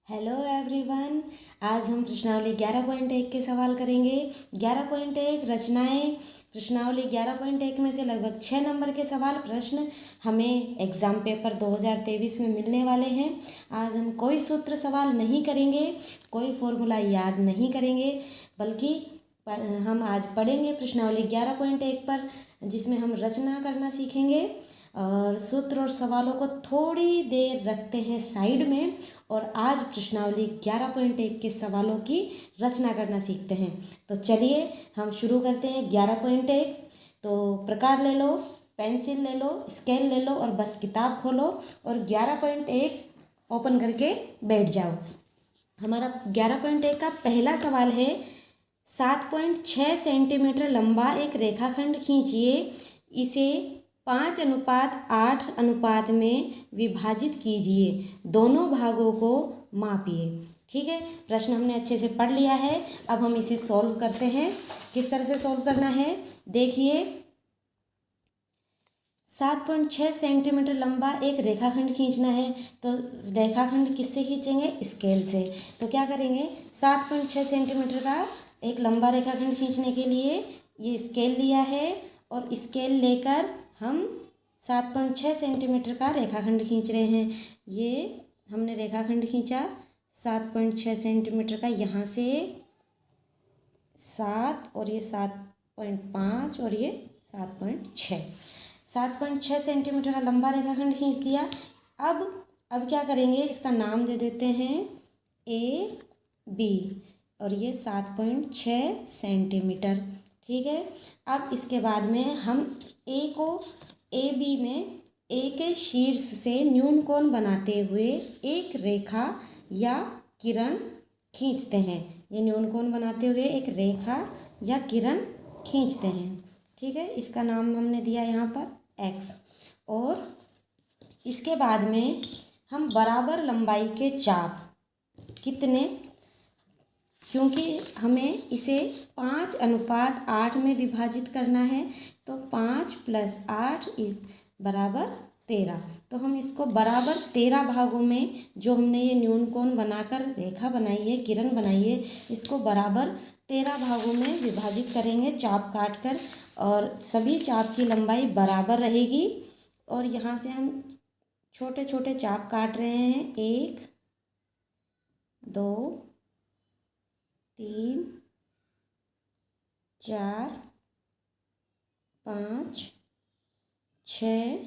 Hello everyone. आज हम प्रश्नावली 11.1 के सवाल करेंगे। 11.1 रचनाएं। प्रश्नावली 11.1 में से लगभग 6 नंबर के सवाल प्रश्न हमें एग्ज़ाम पेपर 2023 में मिलने वाले हैं। आज हम कोई सूत्र सवाल नहीं करेंगे, कोई फॉर्मूला याद नहीं करेंगे, बल्कि हम आज पढ़ेंगे प्रश्नावली 11.1 पर, जिसमें हम रचना करना सीखेंगे और सूत्र और सवालों को थोड़ी देर रखते हैं साइड में और आज प्रश्नावली 11.1 के सवालों की रचना करना सीखते हैं। तो चलिए हम शुरू करते हैं 11.1। तो प्रकार ले लो, पेंसिल ले लो, स्केल ले लो और बस किताब खोलो और 11.1 ओपन करके बैठ जाओ। हमारा 11.1 का पहला सवाल है, 7.6 सेंटीमीटर लंबा एक रेखाखंड खींचिए, इसे 5:8 में विभाजित कीजिए, दोनों भागों को मापिए। ठीक है, प्रश्न हमने अच्छे से पढ़ लिया है। अब हम इसे सॉल्व करते हैं। किस तरह से सॉल्व करना है देखिए। 7.6 सेंटीमीटर लंबा एक रेखाखंड खींचना है, तो रेखाखंड किससे खींचेंगे? स्केल से। तो क्या करेंगे, 7.6 सेंटीमीटर का एक लंबा रेखाखंड खींचने के लिए ये स्केल लिया है और स्केल लेकर हम 7.6 सेंटीमीटर का रेखाखंड खींच रहे हैं। ये हमने रेखाखंड खींचा 7.6 सेंटीमीटर का, यहाँ से 7 और ये 7.5 और ये 7.6, 7.6 सेंटीमीटर का लंबा रेखाखंड खींच दिया। अब क्या करेंगे, इसका नाम दे देते हैं ए बी और ये 7.6 सेंटीमीटर। ठीक है, अब इसके बाद में हम ए को ए बी में ए के शीर्ष से न्यून कोण बनाते हुए एक रेखा या किरण खींचते हैं। ये न्यून कोण बनाते हुए एक रेखा या किरण खींचते हैं। ठीक है, इसका नाम हमने दिया यहाँ पर एक्स। और इसके बाद में हम बराबर लंबाई के चाप कितने, क्योंकि हमें इसे 5:8 में विभाजित करना है, तो 5 + 8 बराबर 13। तो हम इसको बराबर 13 भागों में, जो हमने ये न्यून कोण बनाकर रेखा बनाई है, किरण बनाई है, इसको बराबर 13 भागों में विभाजित करेंगे चाप काट कर, और सभी चाप की लंबाई बराबर रहेगी। और यहाँ से हम छोटे छोटे चाप काट रहे हैं, 1 2 3 4 5 6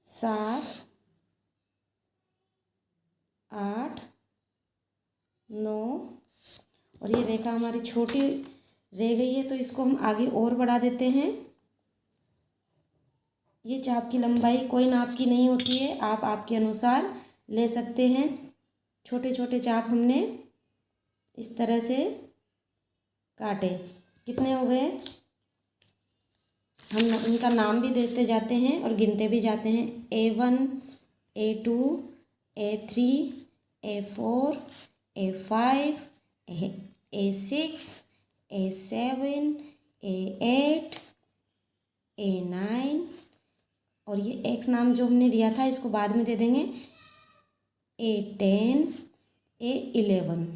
7 8 9 और ये रेखा हमारी छोटी रह गई है, तो इसको हम आगे और बढ़ा देते हैं। ये चाप की लंबाई कोई नाप की नहीं होती है, आप आपके अनुसार ले सकते हैं। छोटे छोटे चाप हमने इस तरह से काटे। कितने हो गए, हम इनका नाम भी देते जाते हैं और गिनते भी जाते हैं। A1 A2 A3 A4 A5 A6 A7 A8 A9 और ये एक्स नाम जो हमने दिया था इसको बाद में दे देंगे, A10 A11।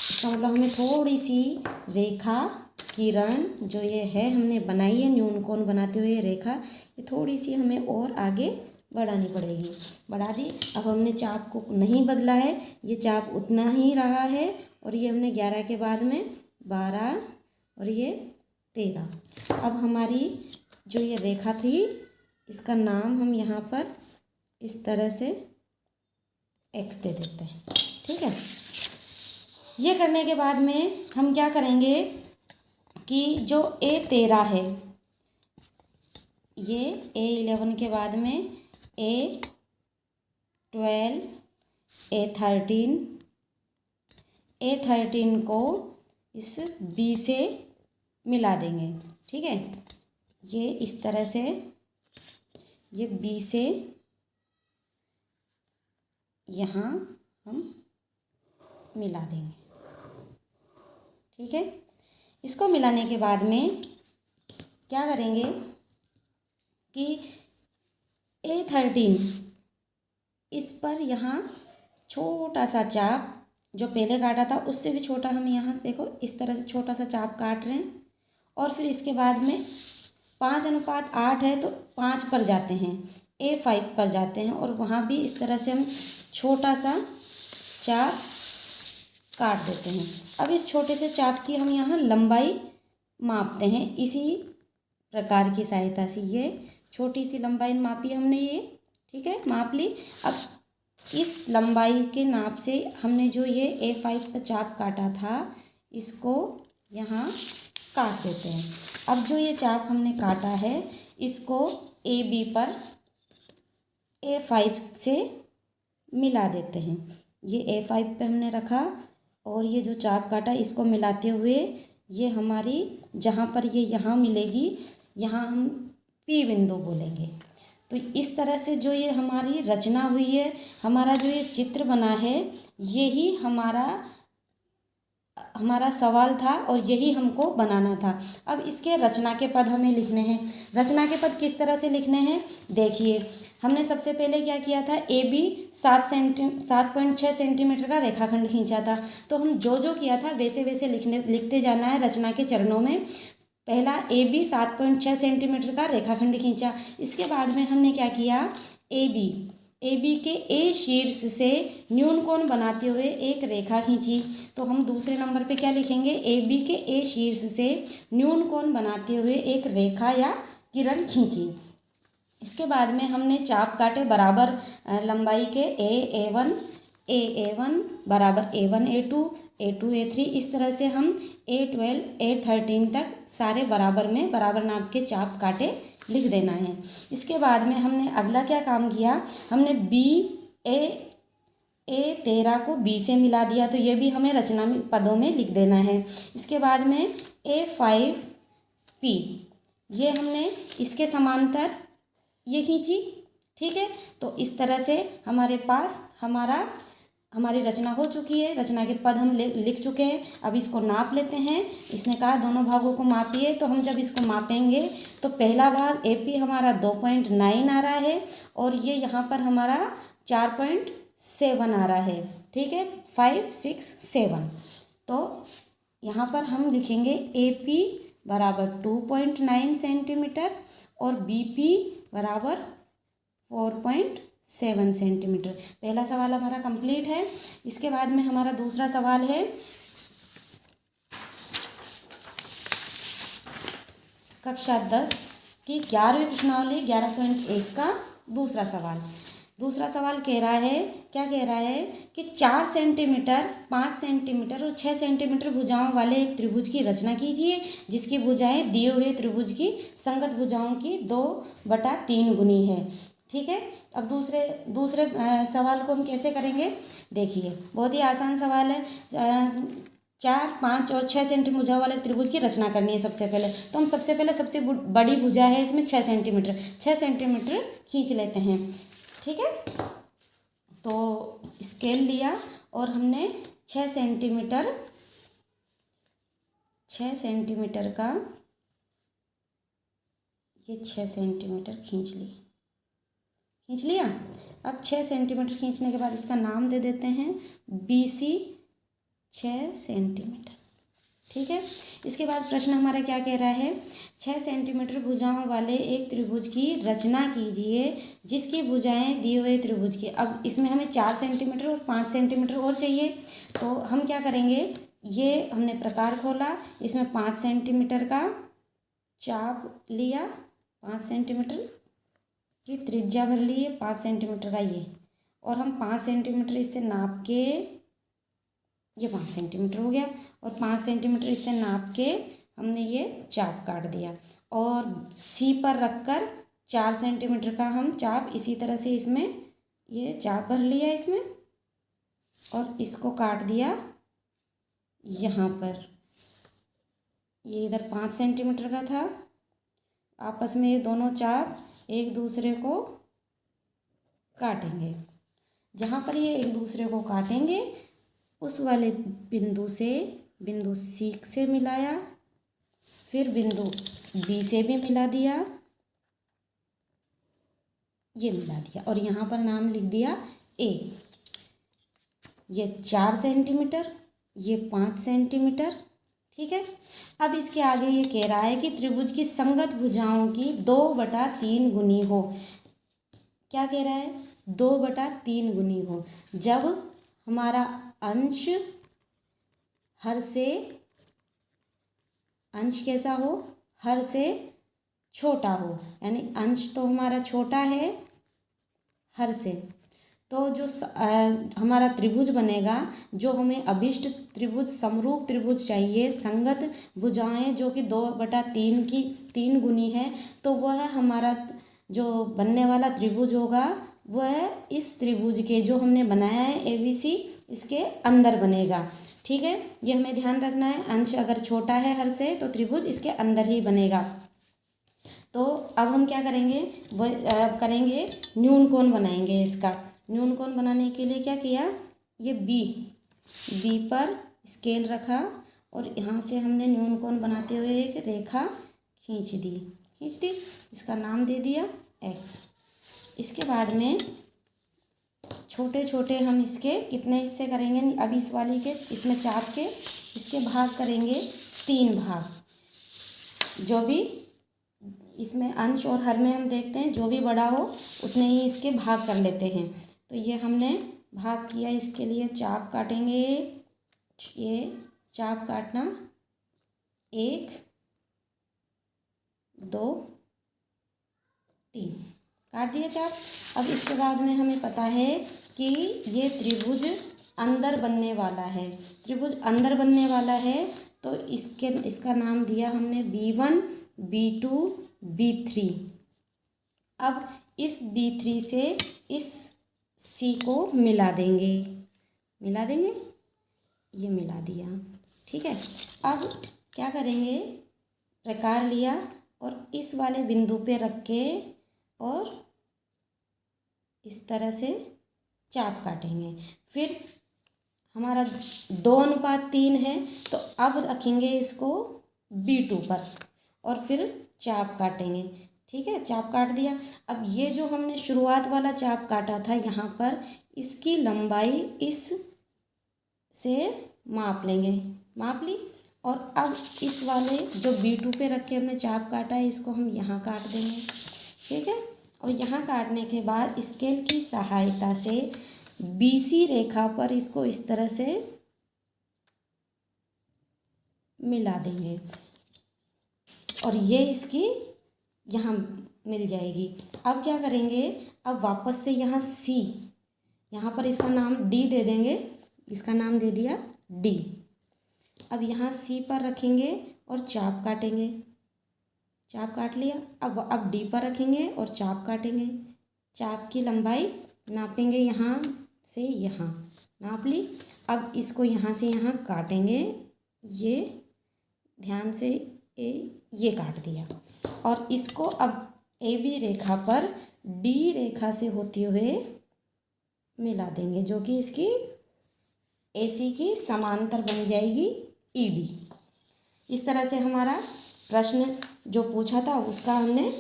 इसका मतलब हमें थोड़ी सी रेखा किरण जो ये है हमने बनाई है, न्यून कोण बनाते हुए रेखा, ये थोड़ी सी हमें और आगे बढ़ानी पड़ेगी। बढ़ा दी। अब हमने चाप को नहीं बदला है, ये चाप उतना ही रहा है और ये हमने 11 के बाद में 12 और ये 13। अब हमारी जो ये रेखा थी, इसका नाम हम यहाँ पर इस तरह से एक्स दे देते हैं। ठीक है, ये करने के बाद में हम क्या करेंगे कि जो A13 है, ये A11 के बाद में A12 A13 को इस B से मिला देंगे। ठीक है, ये इस तरह से ये B से यहाँ हम मिला देंगे। ठीक है, इसको मिलाने के बाद में क्या करेंगे कि A13 इस पर यहाँ छोटा सा चाप जो पहले काटा था उससे भी छोटा हम यहाँ देखो इस तरह से छोटा सा चाप काट रहे हैं। और फिर इसके बाद में 5:8 है तो 5 पर जाते हैं, A5 पर जाते हैं और वहाँ भी इस तरह से हम छोटा सा चाप काट देते हैं। अब इस छोटे से चाप की हम यहाँ लंबाई मापते हैं इसी प्रकार की सहायता से। ये छोटी सी लंबाई मापी हमने, ये ठीक है माप ली। अब इस लंबाई के नाप से हमने जो ये A5 पर चाप काटा था इसको यहाँ काट देते हैं। अब जो ये चाप हमने काटा है इसको AB पर A5 से मिला देते हैं। ये A5 पे हमने रखा और ये जो चाप काटा इसको मिलाते हुए ये हमारी जहाँ पर ये यहाँ मिलेगी यहाँ हम P बिंदु बोलेंगे। तो इस तरह से जो ये हमारी रचना हुई है, हमारा जो ये चित्र बना है, यही हमारा सवाल था और यही हमको बनाना था। अब इसके रचना के पद हमें लिखने हैं। रचना के पद किस तरह से लिखने हैं देखिए। हमने सबसे पहले क्या किया था, AB 7.6 सेंटीमीटर का रेखाखंड खींचा था। तो हम जो जो किया था वैसे वैसे लिखते जाना है रचना के चरणों में। पहला AB 7.6 सेंटीमीटर का रेखाखंड खींचा। इसके बाद में हमने क्या किया, AB के A शीर्ष से न्यून कोण बनाते हुए एक रेखा खींची। तो हम दूसरे नंबर पे क्या लिखेंगे, AB के A शीर्ष से न्यून कोण बनाते हुए एक रेखा या किरण खींची। इसके बाद में हमने चाप काटे बराबर लंबाई के A1 बराबर A1 A2 A3, इस तरह से हम A12 A13 तक सारे बराबर में बराबर नाप के चाप काटे लिख देना है। इसके बाद में हमने अगला क्या काम किया, हमने A13 को B से मिला दिया। तो ये भी हमें रचना में पदों में लिख देना है। इसके बाद में A5P ये हमने इसके समांतर ये खींची, ठीक है। तो इस तरह से हमारे पास हमारी रचना हो चुकी है। रचना के पद हम लिख चुके हैं। अब इसको नाप लेते हैं। इसने कहा दोनों भागों को मापिए, तो हम जब इसको मापेंगे तो पहला भाग AP हमारा 2.9 आ रहा है और ये यहाँ पर हमारा 4.7 आ रहा है, ठीक है 5 6 7। तो यहाँ पर हम लिखेंगे AP बराबर 2.9 सेंटीमीटर और BP बराबर 4.7 सेंटीमीटर। पहला सवाल हमारा कंप्लीट है। इसके बाद में हमारा दूसरा सवाल है कक्षा 10 की 11वीं प्रश्नावली 11.1 का दूसरा सवाल। दूसरा सवाल कह रहा है, क्या कह रहा है कि 4 सेंटीमीटर 5 सेंटीमीटर और 6 सेंटीमीटर भुजाओं वाले एक त्रिभुज की रचना कीजिए जिसकी भुजाएं दिए हुए त्रिभुज की संगत भुजाओं की 2/3 गुनी है, ठीक है। अब दूसरे सवाल को हम कैसे करेंगे देखिए, बहुत ही आसान सवाल है। 4 5 और 6 सेंटीमीटर भुजा वाले त्रिभुज की रचना करनी है सबसे पहले। तो हम सबसे पहले सबसे बड़ी भुजा है इसमें 6 सेंटीमीटर खींच लेते हैं, ठीक है। तो स्केल लिया और हमने 6 सेंटीमीटर का ये 6 सेंटीमीटर खींच लिया। अब 6 सेंटीमीटर खींचने के बाद इसका नाम दे देते हैं BC 6 सेंटीमीटर, ठीक है। इसके बाद प्रश्न हमारा क्या कह रहा है, 6 सेंटीमीटर भुजाओं वाले एक त्रिभुज की रचना कीजिए जिसकी भुजाएं दिए हुए त्रिभुज की। अब इसमें हमें 4 सेंटीमीटर और 5 सेंटीमीटर और चाहिए। तो हम क्या करेंगे, ये हमने प्रकार खोला, इसमें 5 सेंटीमीटर का चाप लिया, 5 सेंटीमीटर की त्रिज्या भर ली है, 5 सेंटीमीटर का ये, और हम 5 सेंटीमीटर इससे नाप के, ये 5 सेंटीमीटर हो गया, और 5 सेंटीमीटर इससे नाप के हमने ये चाप काट दिया। और C पर रखकर 4 सेंटीमीटर का हम चाप इसी तरह से इसमें ये चाप भर लिया इसमें और इसको काट दिया यहाँ पर। ये इधर 5 सेंटीमीटर का था, आपस में ये दोनों चाप एक दूसरे को काटेंगे। जहाँ पर ये एक दूसरे को काटेंगे उस वाले बिंदु C से मिलाया, फिर बिंदु B से भी मिला दिया, ये मिला दिया और यहाँ पर नाम लिख दिया A। ये 4 सेंटीमीटर, ये 5 सेंटीमीटर। ठीक है। अब इसके आगे ये कह रहा है कि त्रिभुज की संगत भुजाओं की 2/3 गुनी हो। क्या कह रहा है? 2/3 गुनी हो। जब हमारा अंश हर से, अंश कैसा हो? हर से छोटा हो, यानी अंश तो हमारा छोटा है हर से, तो जो हमारा त्रिभुज बनेगा, जो हमें अभिष्ट त्रिभुज, समरूप त्रिभुज चाहिए, संगत भुजाएं जो कि 2/3 की 3 गुनी है, तो वह हमारा जो बनने वाला त्रिभुज होगा वह इस त्रिभुज के जो हमने बनाया है ABC, इसके अंदर बनेगा। ठीक है, ये हमें ध्यान रखना है। अंश अगर छोटा है हर से तो त्रिभुज इसके अंदर ही बनेगा। तो अब हम क्या करेंगे? अब करेंगे न्यून कोण बनाएंगे इसका। न्यून कोण बनाने के लिए क्या किया? ये बी पर स्केल रखा और यहाँ से हमने न्यून कोण बनाते हुए एक रेखा खींच दी। इसका नाम दे दिया x। इसके बाद में छोटे छोटे हम इसके कितने हिस्से करेंगे? अभी इस वाली के, इसमें चाप के इसके भाग करेंगे 3 भाग। जो भी इसमें अंश और हर में हम देखते हैं जो भी बड़ा हो उतने ही इसके भाग कर लेते हैं। तो ये हमने भाग किया। इसके लिए चाप काटेंगे। ये चाप काटना 1 2 3 काट दिया चाप। अब इसके बाद में हमें पता है कि ये त्रिभुज अंदर बनने वाला है। त्रिभुज अंदर बनने वाला है तो इसका नाम दिया हमने B1 B2 B3। अब इस B3 से इस C को मिला देंगे। ये मिला दिया। ठीक है। अब क्या करेंगे? प्रकार लिया और इस वाले बिंदु पे रख के और इस तरह से चाप काटेंगे। फिर हमारा 2:3 है तो अब रखेंगे इसको B2 पर और फिर चाप काटेंगे। ठीक है, चाप काट दिया। अब ये जो हमने शुरुआत वाला चाप काटा था यहाँ पर, इसकी लंबाई इस से माप लेंगे। माप ली। और अब इस वाले जो B2 पे रख के हमने चाप काटा है इसको हम यहाँ काट देंगे। ठीक है। और यहाँ काटने के बाद स्केल की सहायता से BC रेखा पर इसको इस तरह से मिला देंगे और ये इसकी यहाँ मिल जाएगी। अब क्या करेंगे? अब वापस से यहाँ C, यहाँ पर इसका नाम D दे देंगे। इसका नाम दे दिया D। अब यहाँ C पर रखेंगे और चाप काटेंगे। चाप काट लिया। अब D पर रखेंगे और चाप काटेंगे। चाप की लंबाई नापेंगे, यहाँ से यहाँ नाप ली। अब इसको यहाँ से यहाँ काटेंगे। ये ध्यान से ये काट दिया और इसको अब AB रेखा पर D रेखा से होते हुए मिला देंगे, जो कि इसकी AC की समांतर बन जाएगी ED। इस तरह से हमारा प्रश्न जो पूछा था उसका हमने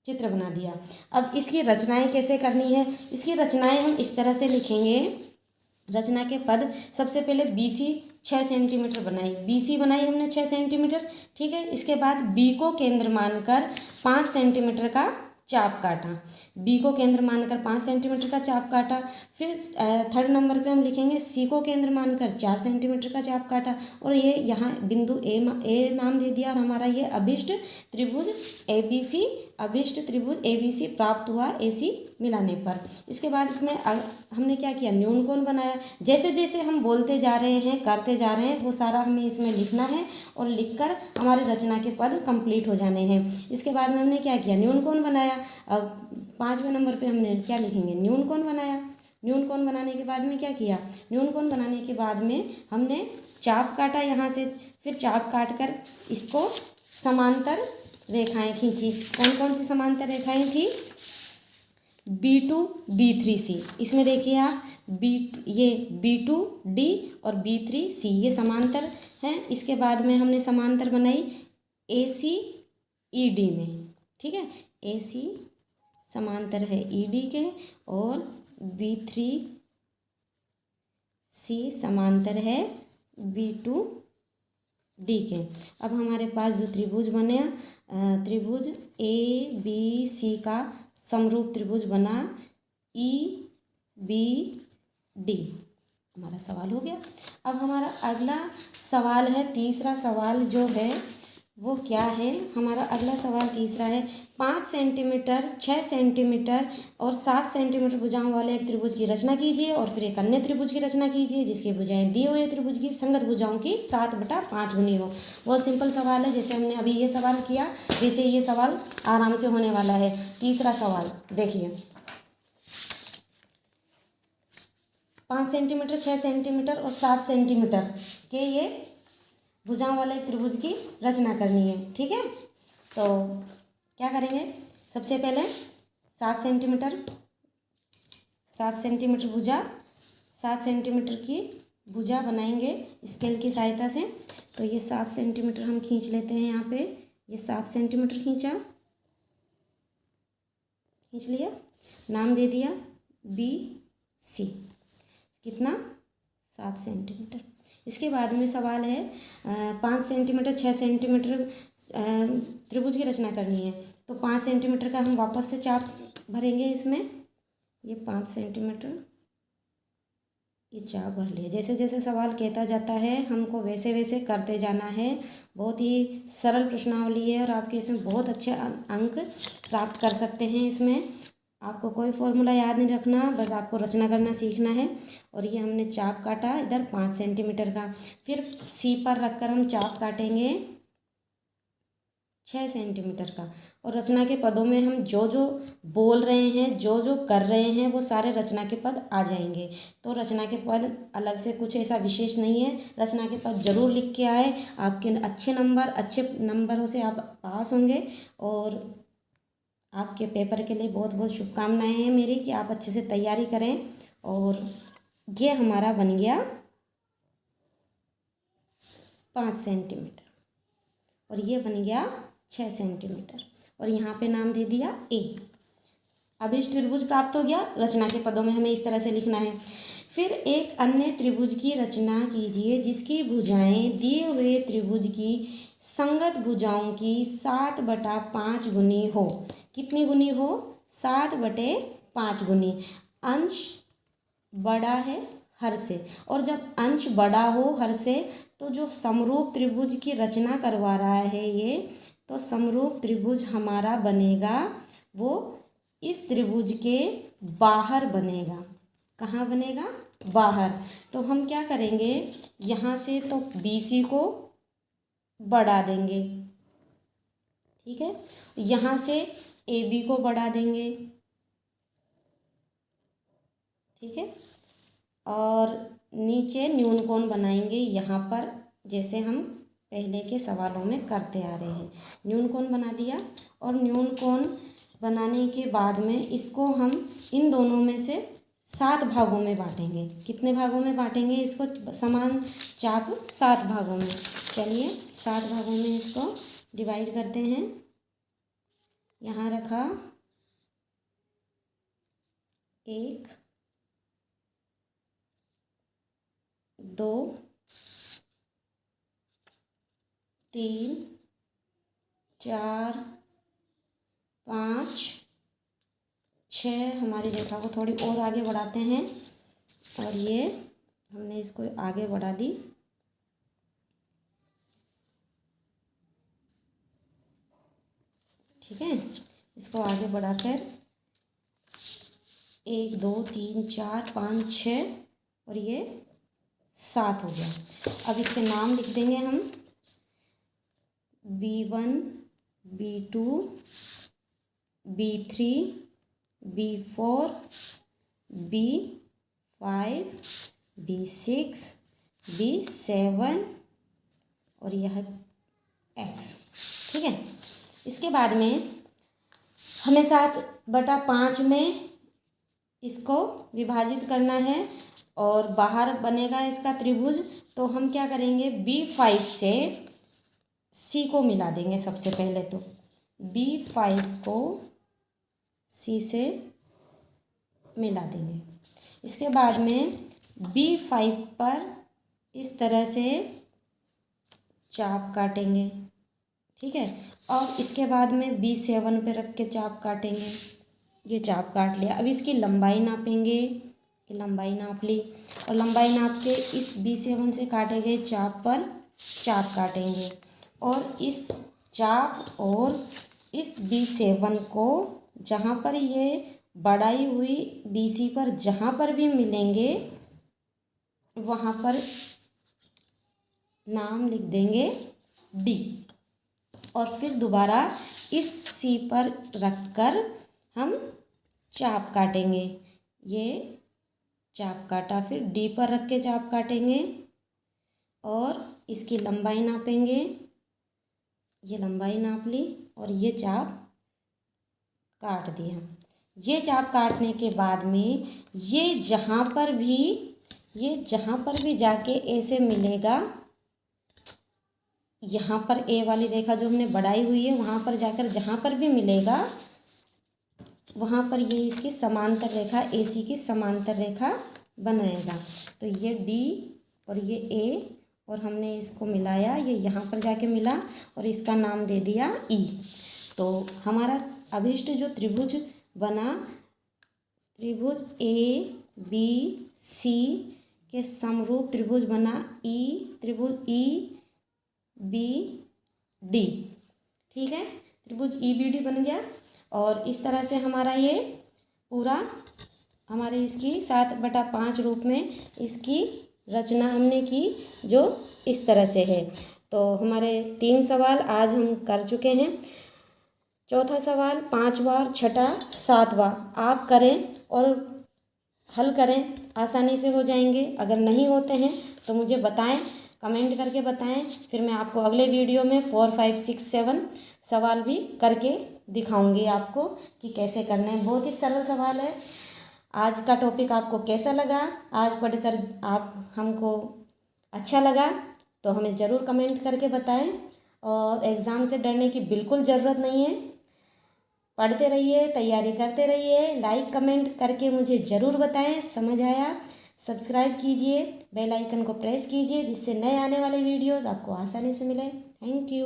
चित्र बना दिया। अब इसकी रचनाएं कैसे करनी है? इसकी रचनाएं हम इस तरह से लिखेंगे। रचना के पद, सबसे पहले BC 6 सेंटीमीटर बनाई। BC बनाई हमने 6 सेंटीमीटर। ठीक है। इसके बाद B को केंद्र मानकर 5 सेंटीमीटर का चाप काटा। B को केंद्र मानकर 5 सेंटीमीटर का चाप काटा। फिर 3rd नंबर पे हम लिखेंगे C को केंद्र मानकर 4 सेंटीमीटर का चाप काटा। और ये यहाँ बिंदु A नाम दे दिया और हमारा ये अभिष्ट त्रिभुज ABC, अभिष्ट त्रिभुज ABC प्राप्त हुआ AC मिलाने पर। इसके बाद इसमें हमने क्या किया? न्यून कोण बनाया। जैसे जैसे हम बोलते जा रहे हैं, करते जा रहे हैं, वो सारा हमें इसमें लिखना है और लिखकर हमारे रचना के पद कंप्लीट हो जाने हैं। इसके बाद में हमने क्या किया? न्यून कोण बनाया। अब 5वें नंबर पे हमने क्या लिखेंगे? न्यून कोण बनाया। न्यून कोण बनाने के बाद में क्या किया? न्यून कोण बनाने के बाद में हमने चाप काटा यहाँ से। फिर चाप काट कर इसको समांतर रेखाएं खींची। कौन कौन सी समांतर रेखाएं थी? B2 B3C। इसमें देखिए आप, ये B2 D और B3 C ये समांतर हैं। इसके बाद में हमने समांतर बनाई AC ED में। ठीक है, AC समांतर है ED के और B3 सी समांतर है बी टू डी के। अब हमारे पास जो त्रिभुज बने, त्रिभुज ए बी सी का समरूप त्रिभुज बना ई बी डी, हमारा सवाल हो गया। अब हमारा अगला सवाल है, तीसरा सवाल जो है वो क्या है, हमारा अगला सवाल तीसरा है, 5 सेंटीमीटर, 6 सेंटीमीटर और 7 सेंटीमीटर भुजाओं वाले एक त्रिभुज की रचना कीजिए और फिर एक अन्य त्रिभुज की रचना कीजिए जिसकी भुजाएं दिए हुए त्रिभुज की संगत भुजाओं की 7/5 गुनी हो। बहुत सिंपल सवाल है, जैसे हमने अभी ये सवाल किया वैसे ये सवाल आराम से होने वाला है। तीसरा सवाल देखिए, 5 सेंटीमीटर, 6 सेंटीमीटर और 7 सेंटीमीटर के ये भुजाओं वाले त्रिभुज की रचना करनी है। ठीक है, तो क्या करेंगे, सबसे पहले 7 सेंटीमीटर, 7 सेंटीमीटर भुजा, 7 सेंटीमीटर की भुजा बनाएंगे स्केल की सहायता से। तो ये 7 सेंटीमीटर हम खींच लेते हैं, यहाँ पे ये 7 सेंटीमीटर खींच लिया, नाम दे दिया बी सी, कितना 7 सेंटीमीटर। इसके बाद में सवाल है 5 सेंटीमीटर, 6 सेंटीमीटर त्रिभुज की रचना करनी है। तो 5 सेंटीमीटर का हम वापस से चाप भरेंगे इसमें, ये 5 सेंटीमीटर ये चाप भर लिए। जैसे जैसे सवाल कहता जाता है हमको वैसे वैसे करते जाना है। बहुत ही सरल प्रश्नावली है और आपके इसमें बहुत अच्छे अंक प्राप्त कर सकते हैं। इसमें आपको कोई फॉर्मूला याद नहीं रखना, बस आपको रचना करना सीखना है। और ये हमने चाप काटा इधर 5 सेंटीमीटर का, फिर सी पर रखकर हम चाप काटेंगे 6 सेंटीमीटर का। और रचना के पदों में हम जो जो बोल रहे हैं, जो जो कर रहे हैं वो सारे रचना के पद आ जाएंगे। तो रचना के पद अलग से कुछ ऐसा विशेष नहीं है, रचना के पद जरूर लिख के आए। आपके अच्छे नंबरों से आप पास होंगे और आपके पेपर के लिए बहुत बहुत शुभकामनाएं हैं मेरी कि आप अच्छे से तैयारी करें। और ये हमारा बन गया 5 सेंटीमीटर और ये बन गया 6 सेंटीमीटर और यहाँ पे नाम दे दिया ए। अब इस त्रिभुज प्राप्त हो गया, रचना के पदों में हमें इस तरह से लिखना है। फिर एक अन्य त्रिभुज की रचना कीजिए जिसकी भुजाएं दिए हुए त्रिभुज की संगत भुजाओं की 7/5 गुनी हो। कितनी गुनी हो, 7/5 गुनी। अंश बड़ा है हर से, और जब अंश बड़ा हो हर से तो जो समरूप त्रिभुज की रचना करवा रहा है ये, तो समरूप त्रिभुज हमारा बनेगा वो इस त्रिभुज के बाहर बनेगा। कहाँ बनेगा, बाहर। तो हम क्या करेंगे, यहाँ से तो BC को बढ़ा देंगे, ठीक है, यहाँ से AB को बढ़ा देंगे, ठीक है, और नीचे न्यून कोण बनाएंगे यहाँ पर, जैसे हम पहले के सवालों में करते आ रहे हैं। न्यून कोण बना दिया और न्यून कोण बनाने के बाद में इसको हम इन दोनों में से 7 भागों में बांटेंगे। कितने भागों में बांटेंगे इसको, समान चाप 7 भागों में। चलिए 7 भागों में इसको डिवाइड करते हैं। यहाँ रखा 1 2 3 4 5 6। हमारी रेखा को थोड़ी और आगे बढ़ाते हैं और ये हमने इसको आगे बढ़ा दी। ठीक है, इसको आगे बढ़ाकर 1 2 3 4 5 6 और ये 7 हो गया। अब इसके नाम लिख देंगे हम, B1 B2 B3 B4 B5 B6 B7 और यह X। ठीक है, इसके बाद में हमें 7/5 में इसको विभाजित करना है और बाहर बनेगा इसका त्रिभुज। तो हम क्या करेंगे, B5 से C को मिला देंगे। सबसे पहले तो B5 को C से मिला देंगे। इसके बाद में B5 पर इस तरह से चाप काटेंगे, ठीक है। और इसके बाद में B7 पे रख के चाप काटेंगे। ये चाप काट लिया। अब इसकी लंबाई नापेंगे, ये लंबाई नाप ली और लंबाई नाप के इस B7 से काटे गए चाप पर चाप काटेंगे और इस चाप और इस B7 को जहाँ पर ये बढ़ाई हुई BC पर जहाँ पर भी मिलेंगे वहाँ पर नाम लिख देंगे D और फिर दोबारा इस C पर रखकर हम चाप काटेंगे। ये चाप काटा, फिर D पर रख के चाप काटेंगे और इसकी लंबाई नापेंगे, ये लंबाई नाप ली और ये चाप काट दिया। ये चाप काटने के बाद में ये जहाँ पर भी जाके ए से मिलेगा, यहाँ पर ए वाली रेखा जो हमने बढ़ाई हुई है वहाँ पर जाकर जहाँ पर भी मिलेगा वहाँ पर ये इसकी समांतर रेखा AC की समांतर रेखा बनाएगा। तो ये D और ये A और हमने इसको मिलाया, ये यहाँ पर जाके मिला और इसका नाम दे दिया E। तो हमारा अभिष्ट जो त्रिभुज बना, त्रिभुज ABC के समरूप त्रिभुज बना त्रिभुज EBD, ठीक है। त्रिभुज EBD बन गया और इस तरह से हमारा ये पूरा हमारे इसकी 7/5 रूप में इसकी रचना हमने की, जो इस तरह से है। तो हमारे 3 सवाल आज हम कर चुके हैं। चौथा सवाल 5वां, 6ठा, 7वां आप करें और हल करें, आसानी से हो जाएंगे। अगर नहीं होते हैं तो मुझे बताएं, कमेंट करके बताएं, फिर मैं आपको अगले वीडियो में 4, 5, 6, 7 सवाल भी करके दिखाऊंगी आपको कि कैसे करना है। बहुत ही सरल सवाल है। आज का टॉपिक आपको कैसा लगा? आज पढ़कर आप हमको अच्छा लगा तो हमें ज़रूर कमेंट करके बताएं और एग्ज़ाम से डरने की बिल्कुल ज़रूरत नहीं है। पढ़ते रहिए, तैयारी करते रहिए, लाइक कमेंट करके मुझे ज़रूर बताएं समझ आया। सब्सक्राइब कीजिए, बेल आइकन को प्रेस कीजिए जिससे नए आने वाले वीडियोस आपको आसानी से मिले। Thank you.